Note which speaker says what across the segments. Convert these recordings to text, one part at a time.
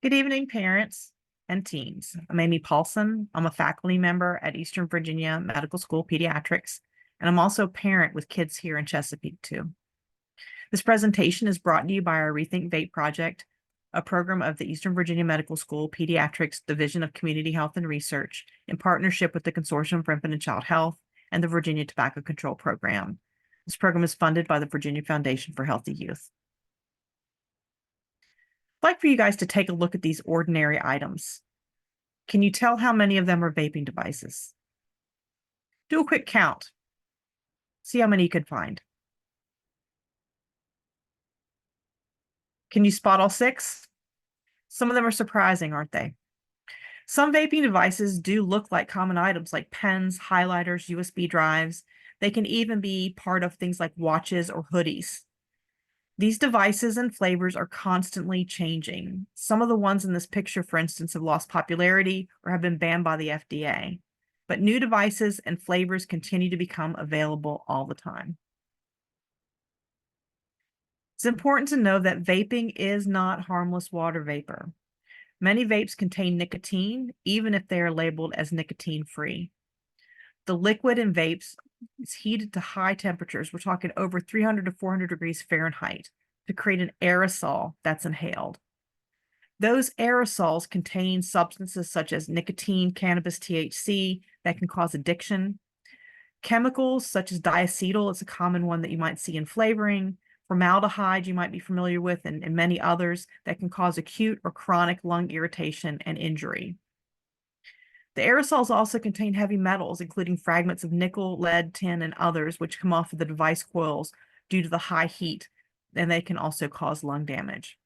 Speaker 1: Good evening, parents and teens. I'm Amy Paulson. I'm a faculty member at Eastern Virginia Medical School Pediatrics, and I'm also a parent with kids here in Chesapeake too. This presentation is brought to you by our Rethink Vape project, a program of the Eastern Virginia Medical School Pediatrics Division of Community Health and Research in partnership with the Consortium for Infant and Child Health and the Virginia Tobacco Control Program. This program is funded by the Virginia Foundation for Healthy Youth. I'd like for you guys to take a look at these ordinary items. Can you tell how many of them are vaping devices? Do a quick count. See how many you could find. Can you spot all 6? Some of them are surprising, aren't they? Some vaping devices do look like common items like pens, highlighters, USB drives. They can even be part of things like watches or hoodies. These devices and flavors are constantly changing. Some of the ones in this picture, for instance, have lost popularity or have been banned by the FDA. But new devices and flavors continue to become available all the time. It's important to know that vaping is not harmless water vapor. Many vapes contain nicotine, even if they are labeled as nicotine-free. The liquid in vapes is heated to high temperatures. We're talking over 300 to 400 degrees Fahrenheit to create an aerosol that's inhaled. Those aerosols contain substances such as nicotine, cannabis, THC that can cause addiction. Chemicals such as diacetyl is a common one that you might see in flavoring. Formaldehyde you might be familiar with, and many others that can cause acute or chronic lung irritation and injury. The aerosols also contain heavy metals, including fragments of nickel, lead, tin, and others, which come off of the device coils due to the high heat, and they can also cause lung damage.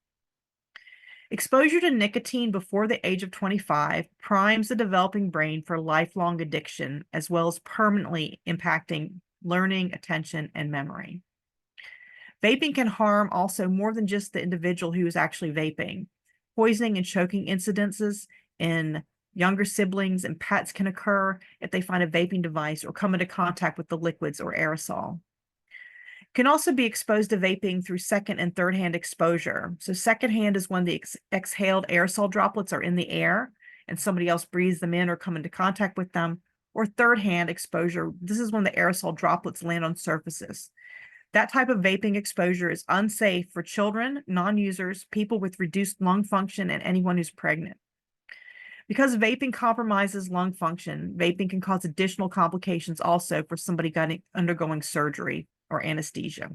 Speaker 1: Exposure to nicotine before the age of 25 primes the developing brain for lifelong addiction, as well as permanently impacting learning, attention, and memory. Vaping can harm also more than just the individual who is actually vaping. Poisoning and choking incidences in younger siblings and pets can occur if they find a vaping device or come into contact with the liquids or aerosol. Can also be exposed to vaping through second and third hand exposure. So secondhand is when the exhaled aerosol droplets are in the air and somebody else breathes them in or come into contact with them. Or third hand exposure, this is when the aerosol droplets land on surfaces. That type of vaping exposure is unsafe for children, non-users, people with reduced lung function, and anyone who's pregnant. Because vaping compromises lung function, vaping can cause additional complications also for somebody undergoing surgery or anesthesia.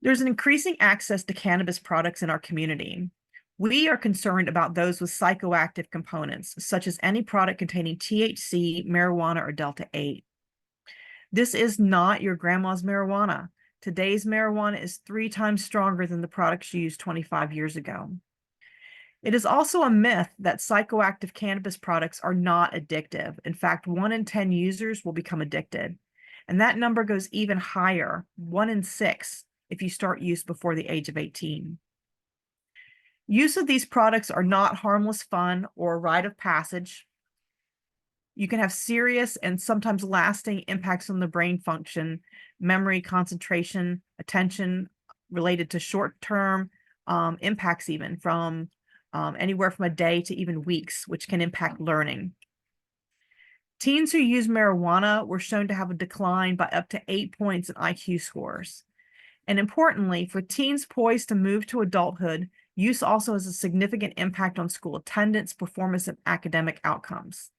Speaker 1: There's an increasing access to cannabis products in our community. We are concerned about those with psychoactive components, such as any product containing THC, marijuana, or Delta-8. This is not your grandma's marijuana. Today's marijuana is 3 times stronger than the products used 25 years ago. It is also a myth that psychoactive cannabis products are not addictive. In fact, 1 in 10 users will become addicted. And that number goes even higher, 1 in 6, if you start use before the age of 18. Use of these products are not harmless fun or a rite of passage. You can have serious and sometimes lasting impacts on the brain function, memory, concentration, attention, related to short-term impacts even from anywhere from a day to even weeks, which can impact learning. Teens who use marijuana were shown to have a decline by up to 8 points in IQ scores. And importantly, for teens poised to move to adulthood, use also has a significant impact on school attendance, performance, and academic outcomes.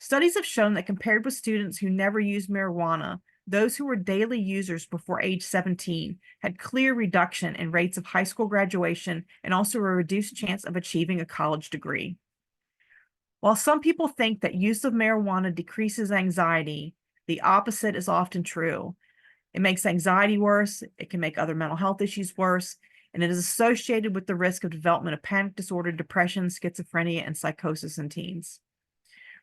Speaker 1: Studies have shown that compared with students who never used marijuana, those who were daily users before age 17 had clear reduction in rates of high school graduation and also a reduced chance of achieving a college degree. While some people think that use of marijuana decreases anxiety, the opposite is often true. It makes anxiety worse, it can make other mental health issues worse, and it is associated with the risk of development of panic disorder, depression, schizophrenia, and psychosis in teens.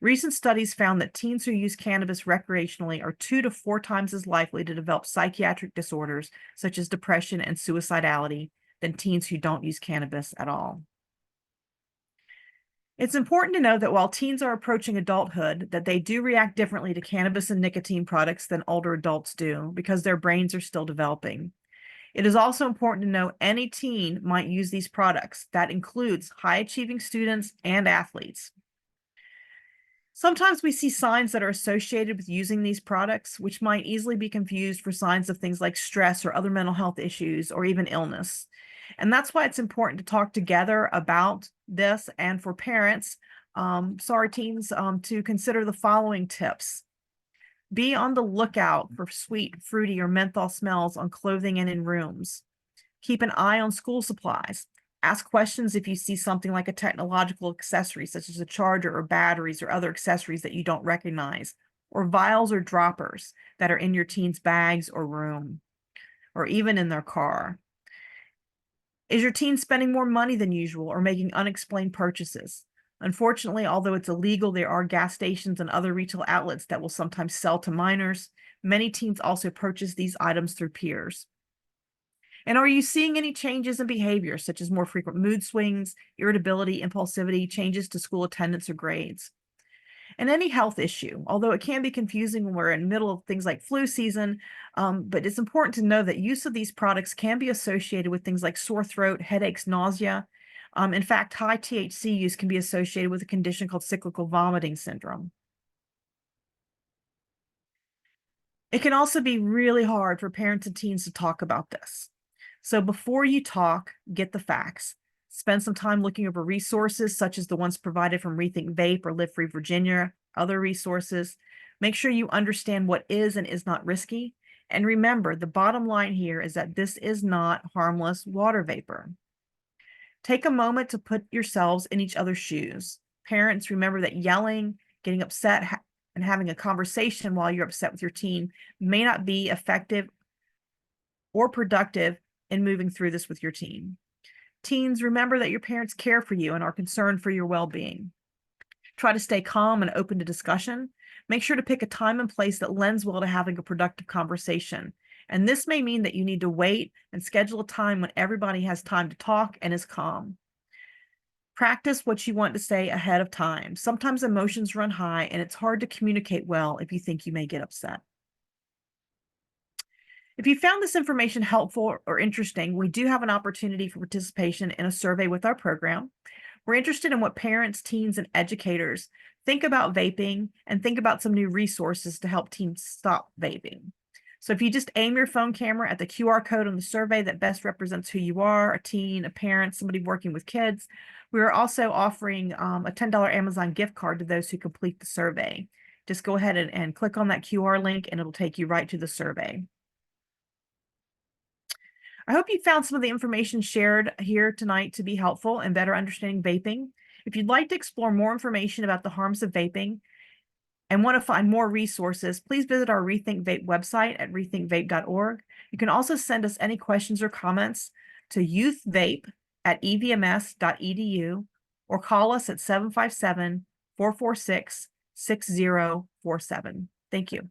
Speaker 1: Recent studies found that teens who use cannabis recreationally are 2 to 4 times as likely to develop psychiatric disorders such as depression and suicidality than teens who don't use cannabis at all. It's important to know that while teens are approaching adulthood, that they do react differently to cannabis and nicotine products than older adults do because their brains are still developing. It is also important to know any teen might use these products. That includes high-achieving students and athletes. Sometimes we see signs that are associated with using these products, which might easily be confused for signs of things like stress or other mental health issues or even illness. And that's why it's important to talk together about this, and for parents, teens, to consider the following tips. Be on the lookout for sweet, fruity, or menthol smells on clothing and in rooms. Keep an eye on school supplies. Ask questions if you see something like a technological accessory, such as a charger or batteries or other accessories that you don't recognize, or vials or droppers that are in your teen's bags or room, or even in their car. Is your teen spending more money than usual or making unexplained purchases? Unfortunately, although it's illegal, there are gas stations and other retail outlets that will sometimes sell to minors. Many teens also purchase these items through peers. And are you seeing any changes in behavior, such as more frequent mood swings, irritability, impulsivity, changes to school attendance or grades? And any health issue, although it can be confusing when we're in the middle of things like flu season, but it's important to know that use of these products can be associated with things like sore throat, headaches, nausea. In fact, high THC use can be associated with a condition called cyclical vomiting syndrome. It can also be really hard for parents and teens to talk about this. So before you talk, get the facts. Spend some time looking over resources such as the ones provided from Rethink Vape or Live Free Virginia, other resources. Make sure you understand what is and is not risky. And remember, the bottom line here is that this is not harmless water vapor. Take a moment to put yourselves in each other's shoes. Parents, remember that yelling, getting upset, and having a conversation while you're upset with your teen may not be effective or productive in moving through this with your teen. Teens, remember that your parents care for you and are concerned for your well-being. Try to stay calm and open to discussion. Make sure to pick a time and place that lends well to having a productive conversation. And this may mean that you need to wait and schedule a time when everybody has time to talk and is calm. Practice what you want to say ahead of time. Sometimes emotions run high and it's hard to communicate well if you think you may get upset. If you found this information helpful or interesting, we do have an opportunity for participation in a survey with our program. We're interested in what parents, teens, and educators think about vaping and think about some new resources to help teens stop vaping. So if you just aim your phone camera at the QR code on the survey that best represents who you are, a teen, a parent, somebody working with kids, we are also offering a $10 Amazon gift card to those who complete the survey. Just go ahead and click on that QR link and it'll take you right to the survey. I hope you found some of the information shared here tonight to be helpful in better understanding vaping. If you'd like to explore more information about the harms of vaping and want to find more resources, please visit our Rethink Vape website at rethinkvape.org. You can also send us any questions or comments to youthvape@evms.edu or call us at 757-446-6047. Thank you.